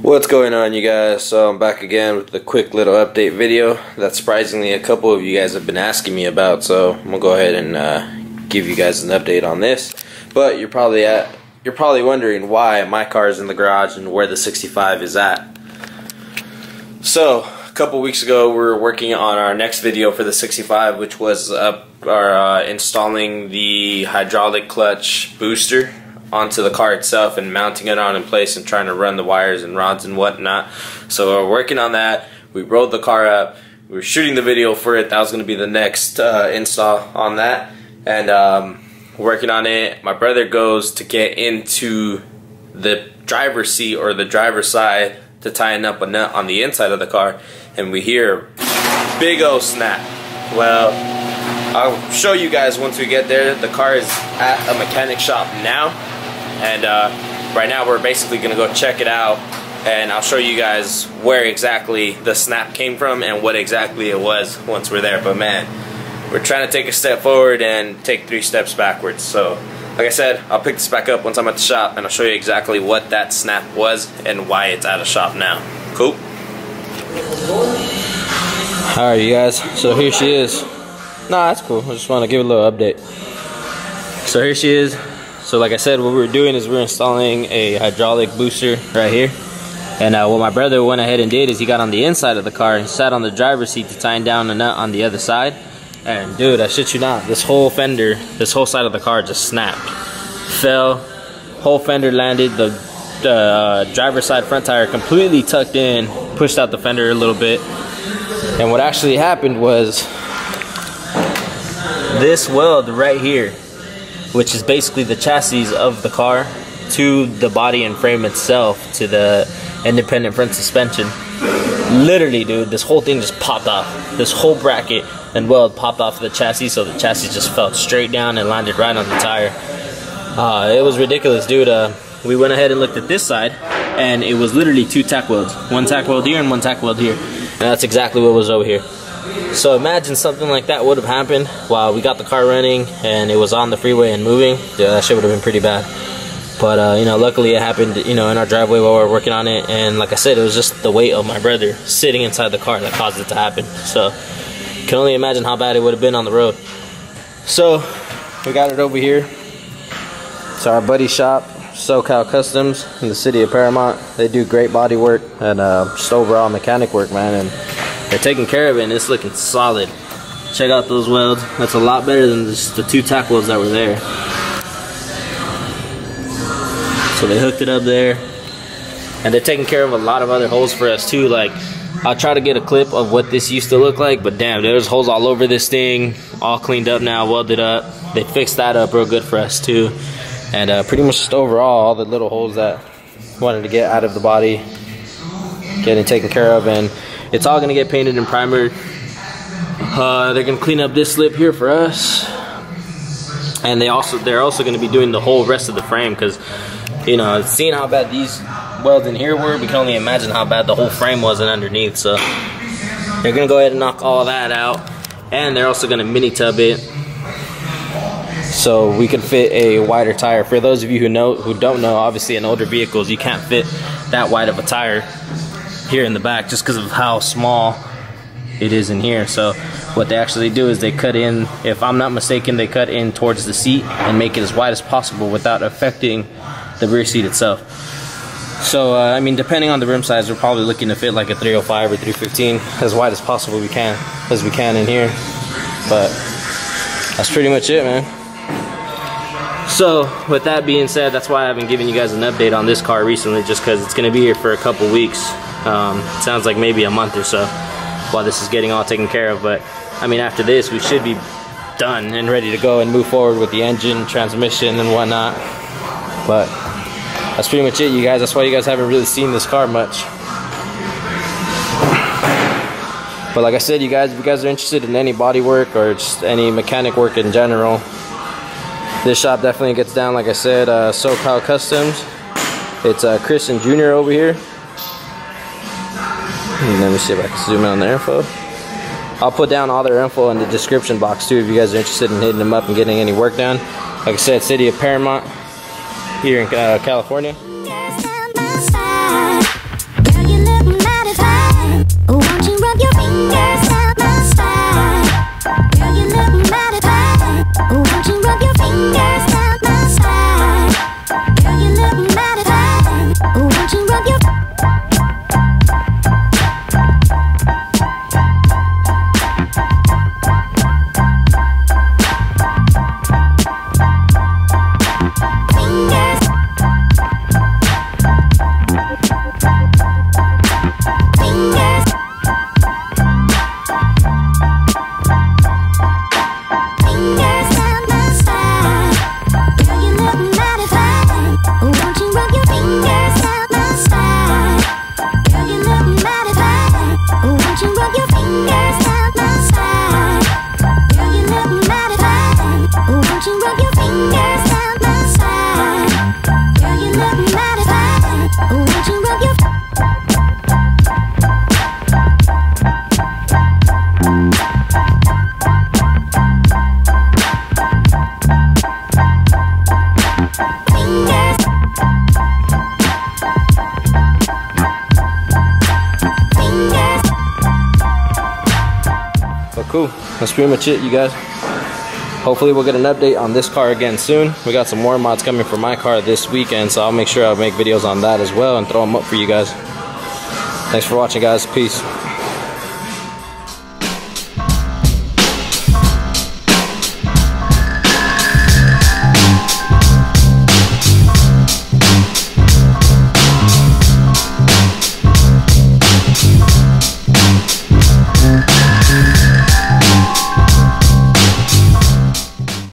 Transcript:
What's going on, you guys? So I'm back again with a quick little update video that surprisingly a couple of you guys have been asking me about, so I'm gonna go ahead and give you guys an update on this. But you're probably wondering why my car is in the garage and where the 65 is at. So a couple weeks ago we were working on our next video for the 65, which was installing the hydraulic clutch booster onto the car itself and mounting it on in place and trying to run the wires and rods and whatnot. So we're working on that. We rolled the car up. We were shooting the video for it. That was going to be the next install on that. And working on it. My brother goes to get into the driver's seat or the driver's side to tighten up a nut on the inside of the car, and we hear big old snap. Well, I'll show you guys once we get there. The car is at a mechanic shop now, and right now we're basically gonna go check it out, and I'll show you guys where exactly the snap came from and what exactly it was once we're there. But man, we're trying to take a step forward and take 3 steps backwards. So like I said, I'll pick this back up once I'm at the shop, and I'll show you exactly what that snap was and why it's at a shop now. Cool? Alright, you guys, so here she is. Nah, that's cool. I just want to give a little update. So here she is. So like I said, what we're doing is we're installing a hydraulic booster right here. And what my brother went ahead and did is he got on the inside of the car and sat on the driver's seat to tighten down a nut on the other side. And dude, I shit you not, this whole fender, this whole side of the car just snapped. Fell, whole fender landed, the driver's side front tire completely tucked in, pushed out the fender a little bit. And what actually happened was this weld right here, which is basically the chassis of the car to the body and frame itself to the independent front suspension. Literally, dude, this whole thing just popped off. This whole bracket and weld popped off the chassis, so the chassis just fell straight down and landed right on the tire. It was ridiculous, dude. We went ahead and looked at this side, and it was literally 2 tack welds. 1 tack weld here and 1 tack weld here. And that's exactly what was over here. So imagine something like that would have happened while we got the car running and it was on the freeway and moving. Yeah, that shit would have been pretty bad. But you know, luckily it happened, you know, in our driveway while we were working on it. And like I said, it was just the weight of my brother sitting inside the car that caused it to happen. So you can only imagine how bad it would have been on the road. So we got it over here. It's our buddy shop, SoCal Kustomz, in the city of Paramount. They do great body work and just overall mechanic work, man. And they're taking care of it, and it's looking solid. Check out those welds. That's a lot better than just the 2 tack welds that were there. So they hooked it up there, and they're taking care of a lot of other holes for us too. Like, I'll try to get a clip of what this used to look like, but damn, there's holes all over this thing, all cleaned up now, welded up. They fixed that up real good for us too. And pretty much just overall, all the little holes that wanted to get out of the body, getting taken care of, and it's all gonna get painted and primered. They're gonna clean up this slip here for us, and they're also gonna be doing the whole rest of the frame, because you know, seeing how bad these welds in here were, we can only imagine how bad the whole frame wasn't underneath. So they're gonna go ahead and knock all that out, and they're also gonna mini tub it so we can fit a wider tire. For those of you who don't know, obviously in older vehicles you can't fit that wide of a tire here in the back just because of how small it is in here. So what they actually do is they cut in, if I'm not mistaken, they cut in towards the seat and make it as wide as possible without affecting the rear seat itself. So I mean, depending on the rim size, we're probably looking to fit like a 305 or 315 as wide as possible we can in here. But that's pretty much it, man. So with that being said, that's why I haven't given you guys an update on this car recently, just because it's going to be here for a couple weeks. It sounds like maybe a month or so while this is getting all taken care of. But I mean, after this we should be done and ready to go and move forward with the engine, transmission and whatnot. But that's pretty much it, you guys. That's why you guys haven't really seen this car much. But like I said, you guys, if you guys are interested in any body work or just any mechanic work in general, this shop definitely gets down. Like I said, SoCal Kustomz. It's Christian Jr. over here. Let me see if I can zoom in on their info. I'll put down all their info in the description box too if you guys are interested in hitting them up and getting any work done. Like I said, city of Paramount here in California. So cool, that's pretty much it, you guys. Hopefully we'll get an update on this car again soon. We got some more mods coming for my car this weekend, so I'll make sure I'll make videos on that as well and throw them up for you guys. Thanks for watching, guys. Peace.